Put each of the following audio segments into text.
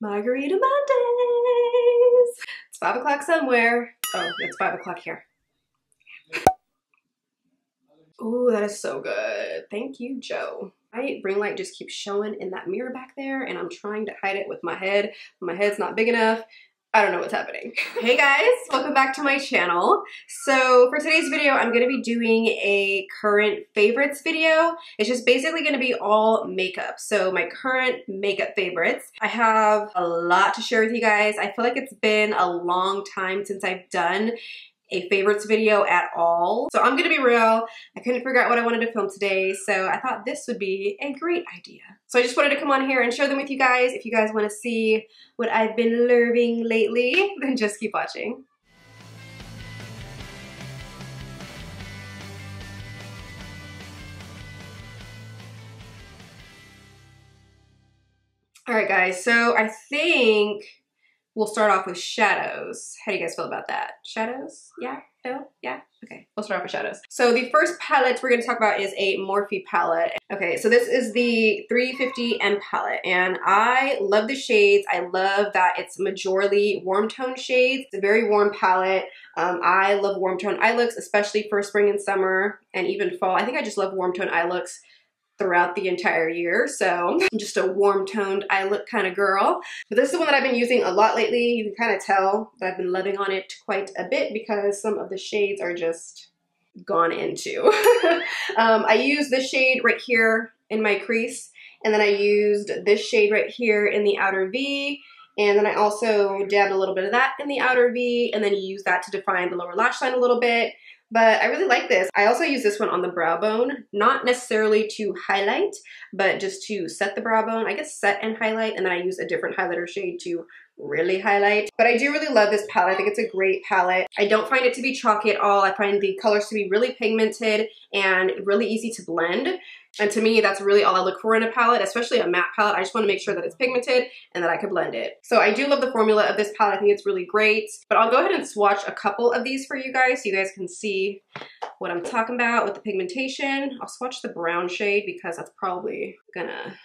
Margarita Mondays. It's 5 o'clock somewhere. Oh, it's 5 o'clock here. Ooh, that is so good. Thank you, Joe. My ring light just keeps showing in that mirror back there, and I'm trying to hide it with my head. My head's not big enough. I don't know what's happening. Hey guys, welcome back to my channel. So for today's video, I'm gonna be doing a current favorites video. It's just basically gonna be all makeup. So my current makeup favorites. I have a lot to share with you guys. I feel like it's been a long time since I've done a favorites video at all. So I'm gonna be real, I couldn't figure out what I wanted to film today, so I thought this would be a great idea. So I just wanted to come on here and share them with you guys. If you guys wanna see what I've been loving lately, then just keep watching. All right guys, so I think we'll start off with shadows. How do you guys feel about that? Shadows? Yeah? No? Yeah? Okay, we'll start off with shadows. So the first palette we're gonna talk about is a Morphe palette. Okay, so this is the 350M palette, and I love the shades. I love that it's majorly warm tone shades. It's a very warm palette. I love warm tone eye looks, especially for spring and summer, and even fall. I think I just love warm tone eye looks throughout the entire year, so I'm just a warm toned eye look kind of girl. But this is the one that I've been using a lot lately. You can kind of tell that I've been loving on it quite a bit because some of the shades are just gone into. I used this shade right here in my crease, and then I used this shade right here in the outer V, and then I also dabbed a little bit of that in the outer V, and then used that to define the lower lash line a little bit. But I really like this. I also use this one on the brow bone, not necessarily to highlight, but just to set the brow bone. I guess set and highlight, and then I use a different highlighter shade to really highlight. But I do really love this palette. I think it's a great palette. I don't find it to be chalky at all. I find the colors to be really pigmented and really easy to blend. And to me, that's really all I look for in a palette, especially a matte palette. I just want to make sure that it's pigmented and that I can blend it. So I do love the formula of this palette. I think it's really great. But I'll go ahead and swatch a couple of these for you guys so you guys can see what I'm talking about with the pigmentation. I'll swatch the brown shade because that's probably gonna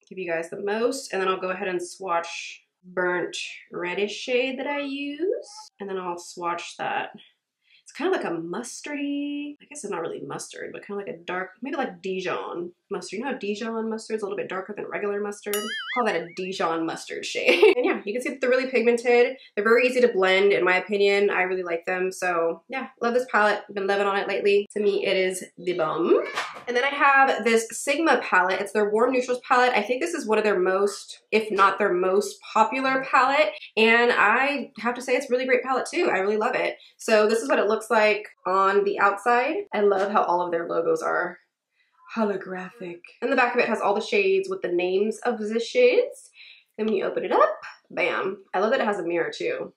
give you guys the most. And then I'll go ahead and swatch burnt reddish shade that I use. And then I'll swatch that. It's kind of like a mustardy, I guess it's not really mustard, but kind of like a dark, maybe like Dijon mustard. You know how Dijon mustard is a little bit darker than regular mustard? Call that a Dijon mustard shade. And yeah, you can see that they're really pigmented. They're very easy to blend, in my opinion. I really like them. So yeah, love this palette. I've been loving on it lately. To me, it is the bomb. And then I have this Sigma palette. It's their Warm Neutrals palette. I think this is one of their most, if not their most popular palette. And I have to say it's a really great palette too. I really love it. So this is what it looks like on the outside. I love how all of their logos are holographic. And the back of it has all the shades with the names of the shades. Then when you open it up, bam. I love that it has a mirror too.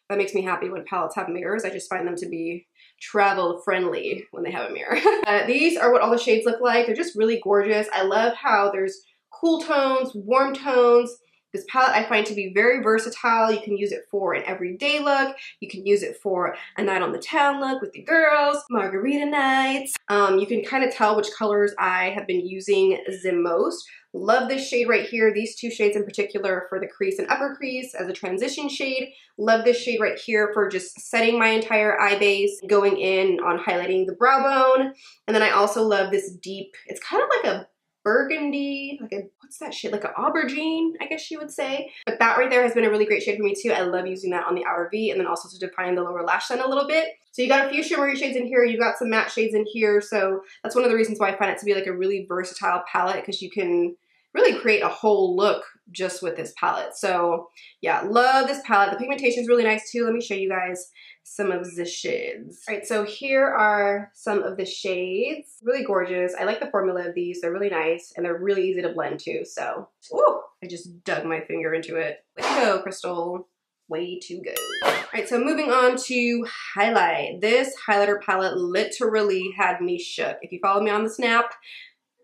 That makes me happy when palettes have mirrors. I just find them to be travel friendly when they have a mirror. These are what all the shades look like. They're just really gorgeous. I love how there's cool tones, warm tones. This palette I find to be very versatile. You can use it for an everyday look. You can use it for a night on the town look with the girls, margarita nights. You can kind of tell which colors I have been using the most. Love this shade right here. These two shades in particular for the crease and upper crease as a transition shade. Love this shade right here for just setting my entire eye base, going in on highlighting the brow bone. And then I also love this deep, it's kind of like a burgundy, like a, what's that shade? Like an aubergine, I guess you would say. But that right there has been a really great shade for me too. I love using that on the outer V and then also to define the lower lash line a little bit. So you got a few shimmery shades in here, you got some matte shades in here. So that's one of the reasons why I find it to be like a really versatile palette, because you can really create a whole look just with this palette. So yeah, love this palette. The pigmentation is really nice too. Let me show you guys some of the shades. All right, so here are some of the shades. Really gorgeous. I like the formula of these. They're really nice and they're really easy to blend too. So, ooh, I just dug my finger into it. Way to go, Krystal. Way to go. All right, so moving on to highlight. This highlighter palette literally had me shook. If you follow me on the Snap,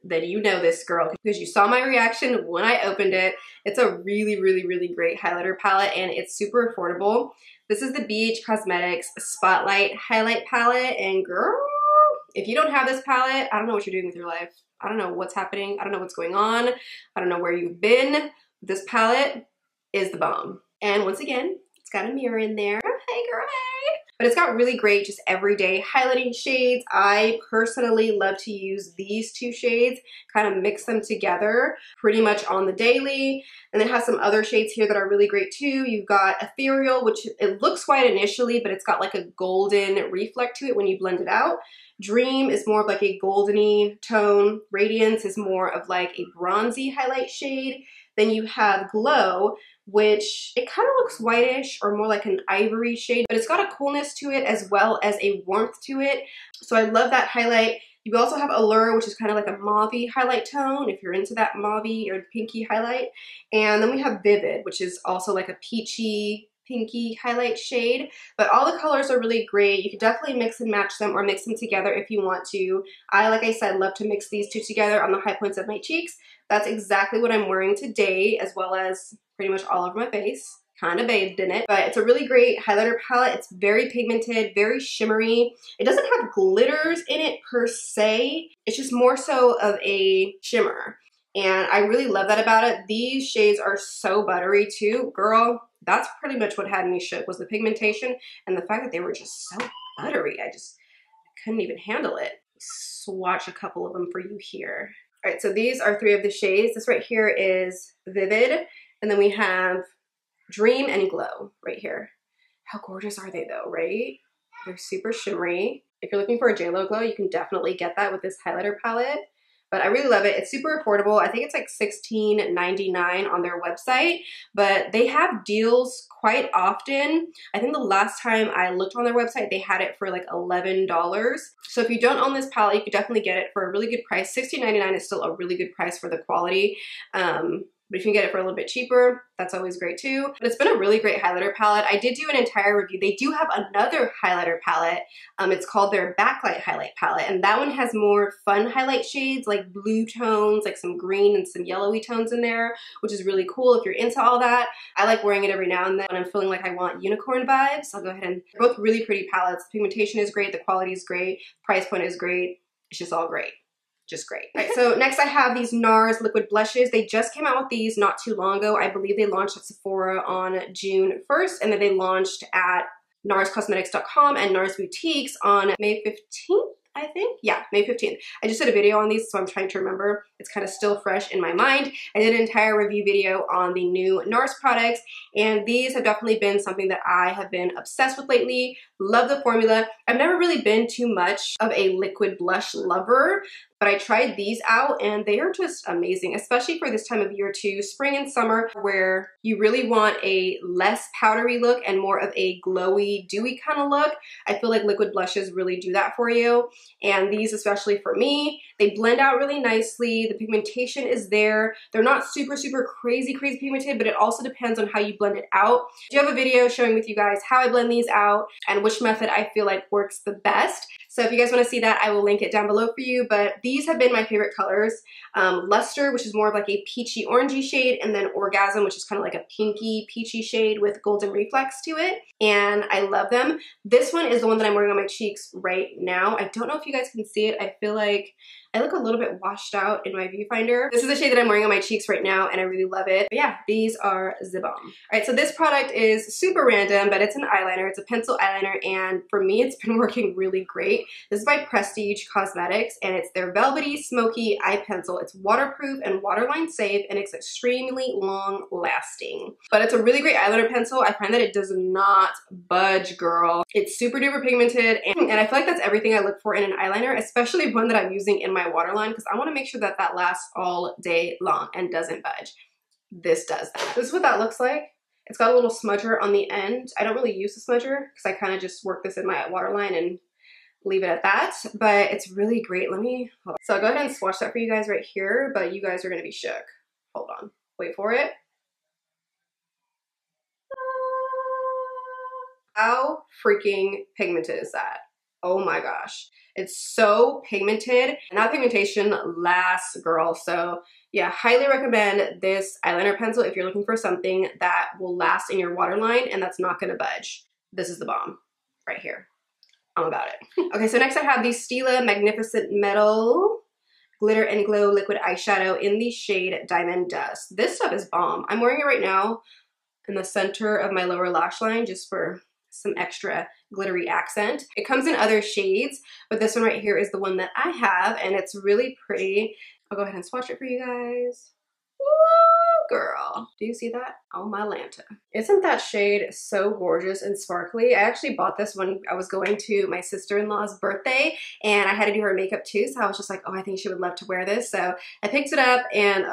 then you know this girl because you saw my reaction when I opened it. It's a really, really, really great highlighter palette and it's super affordable. This is the BH Cosmetics Spotlight Highlight Palette, and girl, if you don't have this palette, I don't know what you're doing with your life. I don't know what's happening. I don't know what's going on. I don't know where you've been. This palette is the bomb. And once again, it's got a mirror in there. Hey girl, hey! But it's got really great just everyday highlighting shades. I personally love to use these two shades, kind of mix them together pretty much on the daily. And then it has some other shades here that are really great too. You've got Ethereal, which it looks white initially, but it's got like a golden reflect to it when you blend it out. Dream is more of like a goldeny tone. Radiance is more of like a bronzy highlight shade. Then you have Glow, which it kind of looks whitish or more like an ivory shade, but it's got a coolness to it as well as a warmth to it. So I love that highlight. You also have Allure, which is kind of like a mauve-y highlight tone if you're into that mauve-y or pinky highlight. And then we have Vivid, which is also like a peachy, pinky highlight shade. But all the colors are really great. You can definitely mix and match them or mix them together if you want to. I, like I said, love to mix these two together on the high points of my cheeks. That's exactly what I'm wearing today, as well as pretty much all over my face. Kind of bathed in it, but it's a really great highlighter palette. It's very pigmented, very shimmery. It doesn't have glitters in it per se. It's just more so of a shimmer. And I really love that about it. These shades are so buttery too. Girl, that's pretty much what had me shook, was the pigmentation and the fact that they were just so buttery. I couldn't even handle it. Swatch a couple of them for you here. All right, so these are three of the shades. This right here is Vivid, and then we have Dream and Glow right here. How gorgeous are they though, right? They're super shimmery. If you're looking for a JLo glow, you can definitely get that with this highlighter palette. But I really love it. It's super affordable. I think it's like $16.99 on their website, but they have deals quite often. I think the last time I looked on their website, they had it for like $11. So if you don't own this palette, you could definitely get it for a really good price. $16.99 is still a really good price for the quality. But if you can get it for a little bit cheaper, that's always great too. But it's been a really great highlighter palette. I did do an entire review. They do have another highlighter palette. It's called their Backlight Highlight Palette. And that one has more fun highlight shades, like blue tones, like some green and some yellowy tones in there, which is really cool if you're into all that. I like wearing it every now and then when I'm feeling like I want unicorn vibes. I'll go ahead and, they're both really pretty palettes. The pigmentation is great, the quality is great, price point is great. It's just all great. Just great. All right, so next I have these NARS liquid blushes. They just came out with these not too long ago. I believe they launched at Sephora on June 1st, and then they launched at NARScosmetics.com and NARS Boutiques on May 15th, I think. Yeah, May 15th. I just did a video on these, so I'm trying to remember. It's kind of still fresh in my mind. I did an entire review video on the new NARS products, and these have definitely been something that I have been obsessed with lately. Love the formula. I've never really been too much of a liquid blush lover, but I tried these out and they are just amazing, especially for this time of year too, spring and summer, where you really want a less powdery look and more of a glowy, dewy kind of look. I feel like liquid blushes really do that for you. And these, especially for me, they blend out really nicely. The pigmentation is there. They're not super, super crazy pigmented, but it also depends on how you blend it out. I do have a video showing with you guys how I blend these out and which method I feel like works the best. So if you guys want to see that, I will link it down below for you. But these have been my favorite colors. Luster, which is more of like a peachy orangey shade, and then Orgasm, which is kind of like a pinky peachy shade with golden reflex to it. And I love them. This one is the one that I'm wearing on my cheeks right now. I don't know if you guys can see it. I feel like I look a little bit washed out in my viewfinder. This is the shade that I'm wearing on my cheeks right now, and I really love it. But yeah, these are the bomb. All right, so this product is super random, but it's an eyeliner. It's a pencil eyeliner, and for me, it's been working really great. This is by Prestige Cosmetics, and it's their Velvety Smoky Eye Pencil. It's waterproof and waterline safe, and it's extremely long lasting. But it's a really great eyeliner pencil. I find that it does not budge, girl. It's super duper pigmented, and I feel like that's everything I look for in an eyeliner, especially one that I'm using in my waterline, because I want to make sure that that lasts all day long and doesn't budge. This does that. This is what that looks like. It's got a little smudger on the end. I don't really use the smudger because I kind of just work this in my waterline and leave it at that, but it's really great. So I'll go ahead and swatch that for you guys right here, but you guys are going to be shook. Hold on. Wait for it. How freaking pigmented is that? Oh my gosh. It's so pigmented, and that pigmentation lasts, girl. So yeah, highly recommend this eyeliner pencil if you're looking for something that will last in your waterline and that's not gonna budge. This is the bomb right here. I'm about it. Okay, so next I have the Stila Magnificent Metal Glitter and Glow Liquid Eyeshadow in the shade Diamond Dust. This stuff is bomb. I'm wearing it right now in the center of my lower lash line just for some extra glittery accent. It comes in other shades, but this one right here is the one that I have, and it's really pretty. I'll go ahead and swatch it for you guys. Woo, girl. Do you see that? Oh my Lanta. Isn't that shade so gorgeous and sparkly? I actually bought this when I was going to my sister-in-law's birthday, and I had to do her makeup too, so I was just like, oh, I think she would love to wear this. So I picked it up, and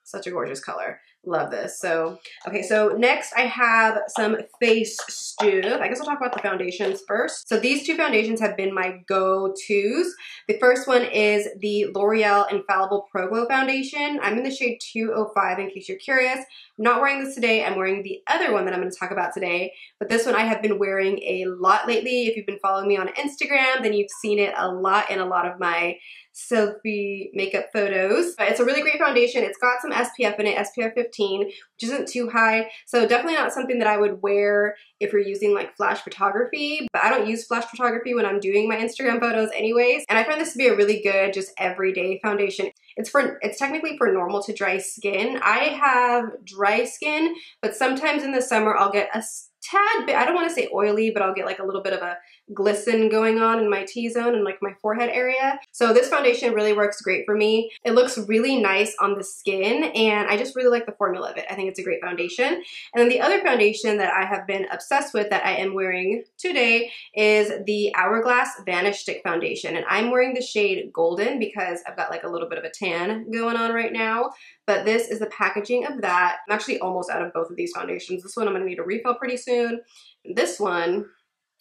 such a gorgeous color. Love this. So, okay, so next I have some face stuff. I guess I'll talk about the foundations first. So these two foundations have been my go-tos. The first one is the L'Oreal Infallible Pro Glow Foundation. I'm in the shade 205 in case you're curious. I'm not wearing this today. I'm wearing the other one that I'm going to talk about today. But this one I have been wearing a lot lately. If you've been following me on Instagram, then you've seen it a lot in a lot of my selfie makeup photos. But it's a really great foundation. It's got some SPF in it, SPF 15, which isn't too high. So definitely not something that I would wear if you're using like flash photography. But I don't use flash photography when I'm doing my Instagram photos anyways. And I find this to be a really good, just everyday foundation. It's technically for normal to dry skin. I have dry skin, but sometimes in the summer I'll get a tad bit, I don't want to say oily, but I'll get like a little bit of a glisten going on in my T-zone and like my forehead area. So this foundation really works great for me. It looks really nice on the skin, and I just really like the formula of it. I think it's a great foundation. And then the other foundation that I have been obsessed with that I am wearing today is the Hourglass Vanish Stick Foundation. And I'm wearing the shade Golden because I've got like a little bit of a tan going on right now. But this is the packaging of that. I'm actually almost out of both of these foundations. This one I'm gonna need a refill pretty soon. And this one,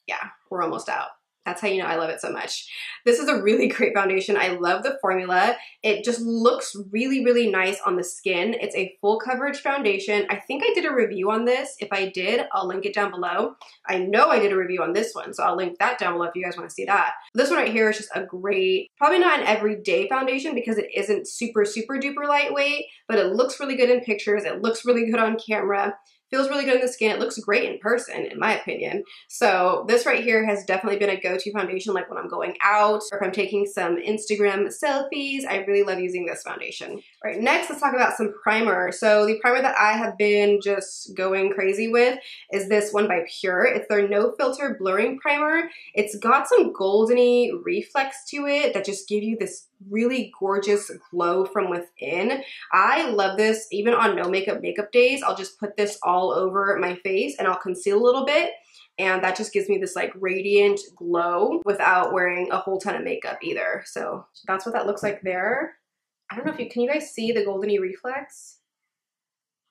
yeah, we're almost out. That's how you know I love it so much. This is a really great foundation. I love the formula. It just looks really, really nice on the skin. It's a full coverage foundation. I think I did a review on this. If I did, I'll link it down below. I know I did a review on this one, so I'll link that down below if you guys want to see that. This one right here is just a great, probably not an everyday foundation because it isn't super, super duper lightweight, but it looks really good in pictures. It looks really good on camera. Feels really good in the skin. It looks great in person, in my opinion. So this right here has definitely been a go-to foundation, like when I'm going out or if I'm taking some Instagram selfies. I really love using this foundation. All right, next let's talk about some primer. So the primer that I have been just going crazy with is this one by Pure. It's their No Filter Blurring Primer. It's got some goldeny reflex to it that just give you this really gorgeous glow from within. I love this. Even on no makeup days, I'll just put this all over my face and I'll conceal a little bit, and that just gives me this like radiant glow without wearing a whole ton of makeup either. So that's what that looks like there. I don't know if can you guys see the goldeny reflex?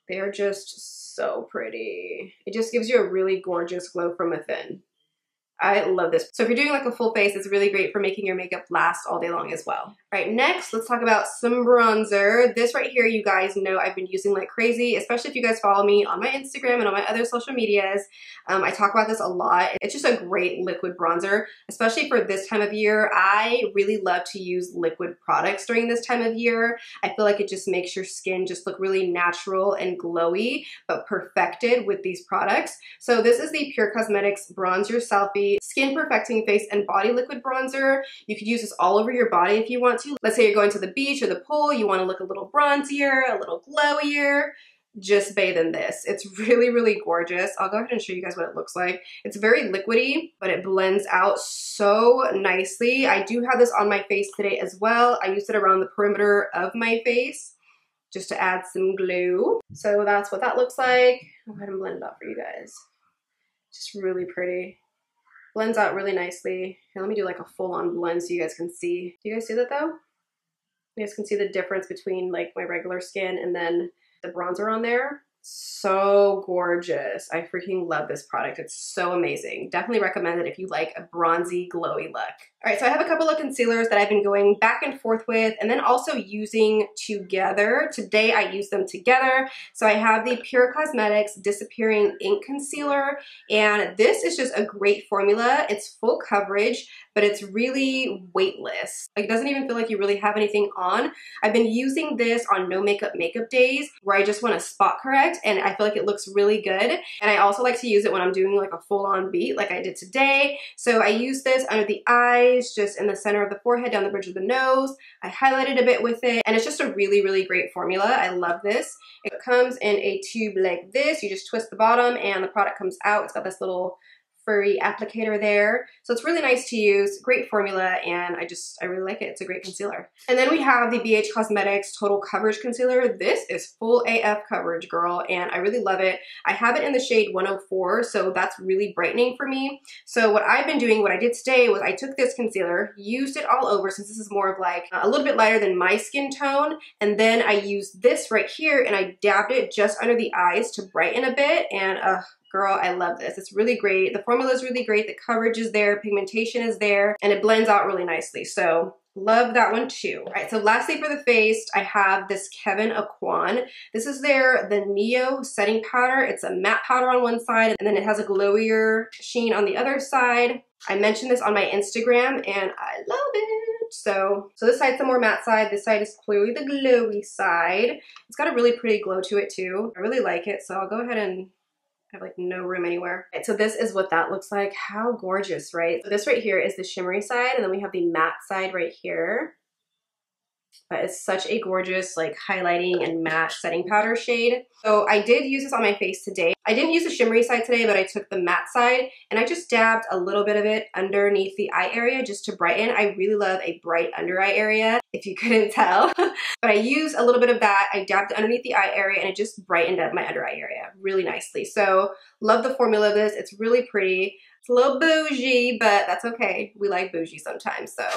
They are just so pretty. It just gives you a really gorgeous glow from within. I love this. So if you're doing like a full face, it's really great for making your makeup last all day long as well. All right, next, let's talk about some bronzer. This right here, you guys know I've been using like crazy, especially if you guys follow me on my Instagram and on my other social medias. I talk about this a lot. It's just a great liquid bronzer, especially for this time of year. I really love to use liquid products during this time of year. I feel like it just makes your skin just look really natural and glowy, but perfected with these products. So this is the Pure Cosmetics Bronzer Selfie Skin Perfecting Face and Body Liquid Bronzer. You could use this all over your body if you want to. Let's say you're going to the beach or the pool, you want to look a little bronzier, a little glowier, just bathe in this. It's really, really gorgeous. I'll go ahead and show you guys what it looks like. It's very liquidy, but it blends out so nicely. I do have this on my face today as well. I used it around the perimeter of my face just to add some glue. So that's what that looks like. I'll go ahead and blend it out for you guys. Just really pretty. Blends out really nicely. Here, let me do like a full-on blend so you guys can see. Do you guys see that though? You guys can see the difference between like my regular skin and then the bronzer on there. So gorgeous. I freaking love this product. It's so amazing. Definitely recommend it if you like a bronzy, glowy look. All right, so I have a couple of concealers that I've been going back and forth with and then also using together. Today I use them together. So I have the Pure Cosmetics Disappearing Ink Concealer, and this is just a great formula. It's full coverage, but it's really weightless. Like, it doesn't even feel like you really have anything on. I've been using this on no makeup days where I just want to spot correct. product, and I feel like it looks really good. And I also like to use it when I'm doing like a full-on beat like I did today. So I use this under the eyes, just in the center of the forehead, down the bridge of the nose. I highlighted a bit with it, and it's just a really, really great formula. I love this. It comes in a tube like this. You just twist the bottom and the product comes out. It's got this little furry applicator there. So it's really nice to use, great formula, and I really like it. It's a great concealer. And then we have the BH Cosmetics Total Coverage Concealer. This is full AF coverage, girl, and I really love it. I have it in the shade 104, so that's really brightening for me. So what I've been doing, what I did today was I took this concealer, used it all over, since this is more of like a little bit lighter than my skin tone, and then I used this right here and I dabbed it just under the eyes to brighten a bit, and girl, I love this. It's really great. The formula is really great. The coverage is there, pigmentation is there, and it blends out really nicely. So love that one too. All right, so lastly for the face, I have this KEVYN AUCOIN. This is the Neo setting powder. It's a matte powder on one side, and then it has a glowier sheen on the other side. I mentioned this on my Instagram, and I love it. So this side's the more matte side. This side is clearly the glowy side. It's got a really pretty glow to it too. I really like it, so I'll go ahead and have like no room anywhere. Right, so this is what that looks like. How gorgeous, right? So this right here is the shimmery side, and then we have the matte side right here. But it's such a gorgeous like highlighting and matte setting powder shade. So I did use this on my face today. I didn't use the shimmery side today, but I took the matte side and I just dabbed a little bit of it underneath the eye area just to brighten. I really love a bright under eye area, if you couldn't tell. But I used a little bit of that. I dabbed it underneath the eye area and it just brightened up my under eye area really nicely. So love the formula of this. It's really pretty. It's a little bougie, but that's okay. We like bougie sometimes, so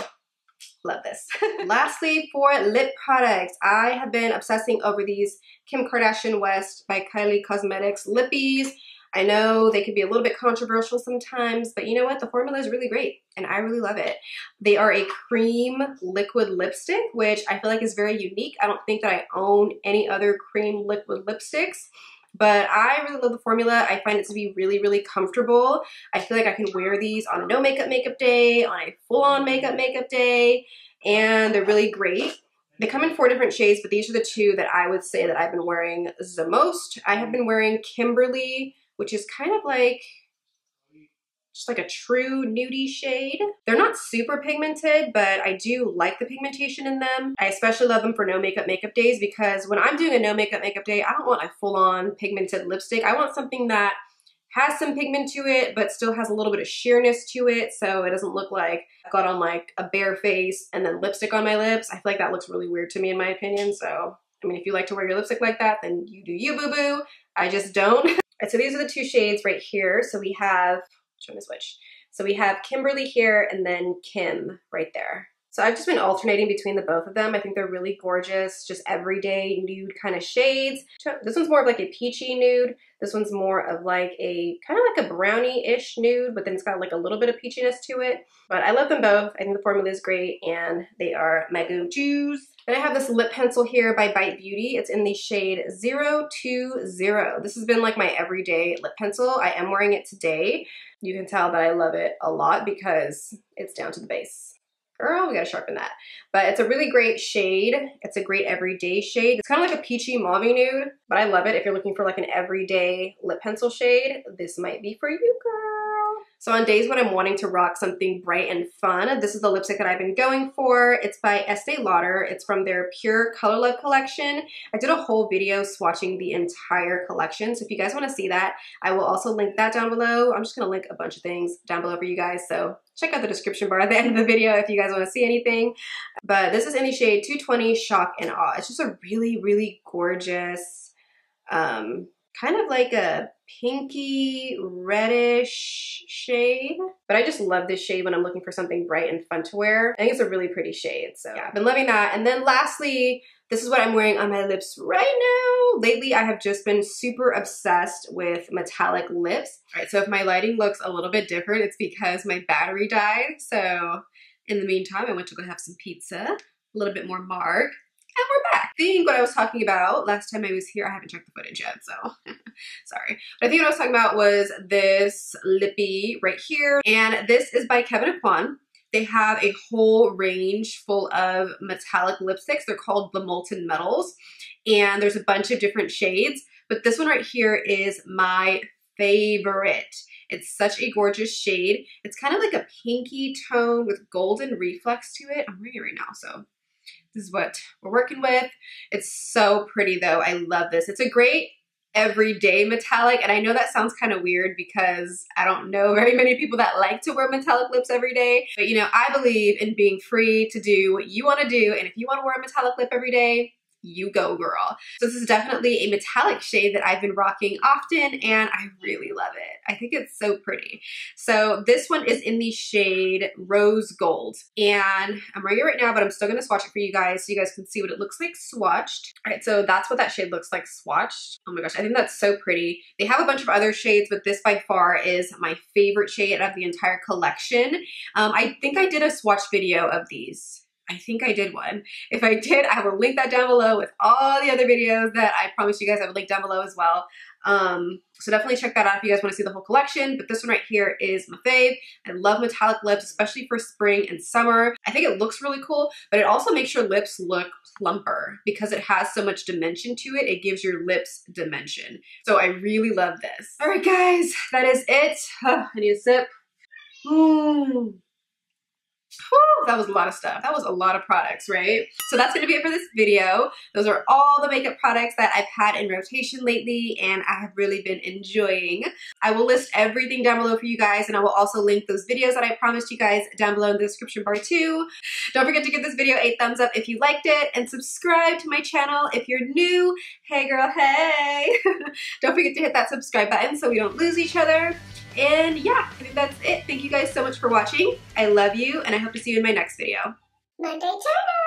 love this. Lastly, for lip products, I have been obsessing over these Kim Kardashian West by Kylie Cosmetics lippies. I know they can be a little bit controversial sometimes, but you know what? The formula is really great and I really love it. They are a cream liquid lipstick, which I feel like is very unique. I don't think that I own any other cream liquid lipsticks, but I really love the formula. I find it to be really, really comfortable. I feel like I can wear these on a no makeup day, on a full-on makeup day, and they're really great. They come in 4 different shades, but these are the 2 that I would say that I've been wearing the most. I have been wearing Kimberly, which is kind of like just like a true nudie shade. They're not super pigmented, but I do like the pigmentation in them. I especially love them for no makeup days, because when I'm doing a no makeup day, I don't want a full-on pigmented lipstick. I want something that has some pigment to it, but still has a little bit of sheerness to it, so it doesn't look like I've got on like a bare face and then lipstick on my lips. I feel like that looks really weird to me in my opinion. So, I mean, if you like to wear your lipstick like that, then you do you, boo-boo. I just don't. Right, so these are the 2 shades right here. So we have, show me switch. So we have Kimberly here and then Kim right there. So I've just been alternating between the both of them. I think they're really gorgeous, just everyday nude kind of shades. This one's more of like a peachy nude. This one's more of like a kind of like a brownie-ish nude, but then it's got like a little bit of peachiness to it. But I love them both. I think the formula is great and they are my go-tos. Then I have this lip pencil here by Bite Beauty. It's in the shade 020. This has been like my everyday lip pencil. I am wearing it today. You can tell that I love it a lot because it's down to the base. Girl, we gotta sharpen that. But it's a really great shade. It's a great everyday shade. It's kind of like a peachy mauve nude, but I love it. If you're looking for like an everyday lip pencil shade, this might be for you, girl. So on days when I'm wanting to rock something bright and fun, this is the lipstick that I've been going for. It's by Estee Lauder. It's from their Pure Color Love collection. I did a whole video swatching the entire collection, so if you guys want to see that, I will also link that down below. I'm just going to link a bunch of things down below for you guys, so check out the description bar at the end of the video if you guys want to see anything. But this is in the shade 220 Shock and Awe. It's just a really, really gorgeous, kind of like a pinky reddish shade, but I just love this shade when I'm looking for something bright and fun to wear. I think it's a really pretty shade, so yeah, I've been loving that. And then lastly, this is what I'm wearing on my lips right now. Lately, I have just been super obsessed with metallic lips. All right, so if my lighting looks a little bit different, it's because my battery died. So in the meantime, I went to go have some pizza, a little bit more marg. And we're back. I think what I was talking about last time I was here, I haven't checked the footage yet, so sorry. But I think what I was talking about was this lippy right here. And this is by KEVYN AUCOIN. They have a whole range full of metallic lipsticks. They're called the Molten Metals. And there's a bunch of different shades. but this one right here is my favorite. It's such a gorgeous shade. It's kind of like a pinky tone with golden reflex to it. I'm wearing it right now, so this is what we're working with. It's so pretty though. I love this. It's a great everyday metallic, and I know that sounds kind of weird because I don't know very many people that like to wear metallic lips every day, but you know, I believe in being free to do what you want to do, and if you want to wear a metallic lip every day, you go girl. So this is definitely a metallic shade that I've been rocking often, and I really love it. I think it's so pretty. So this one is in the shade Rose Gold, and I'm wearing it right now, but I'm still going to swatch it for you guys so you guys can see what it looks like swatched. All right, so that's what that shade looks like swatched. Oh my gosh, I think that's so pretty. They have a bunch of other shades, but this by far is my favorite shade out of the entire collection. I think I did a swatch video of these. I think I did one. If I did, I will link that down below with all the other videos that I promised you guys I would link down below as well. So definitely check that out if you guys want to see the whole collection. But this one right here is my fave. I love metallic lips, especially for spring and summer. I think it looks really cool, but it also makes your lips look plumper because it has so much dimension to it. It gives your lips dimension. So I really love this. All right, guys, that is it. I need a sip. Whew, that was a lot of stuff. That was a lot of products, right? So that's going to be it for this video. Those are all the makeup products that I've had in rotation lately and I have really been enjoying. I will list everything down below for you guys, and I will also link those videos that I promised you guys down below in the description bar too. Don't forget to give this video a thumbs up if you liked it, and subscribe to my channel if you're new. Hey girl, hey! Don't forget to hit that subscribe button so we don't lose each other. And yeah, I think that's it. Thank you guys so much for watching. I love you, and I hope to see you in my next video. Monday Channel!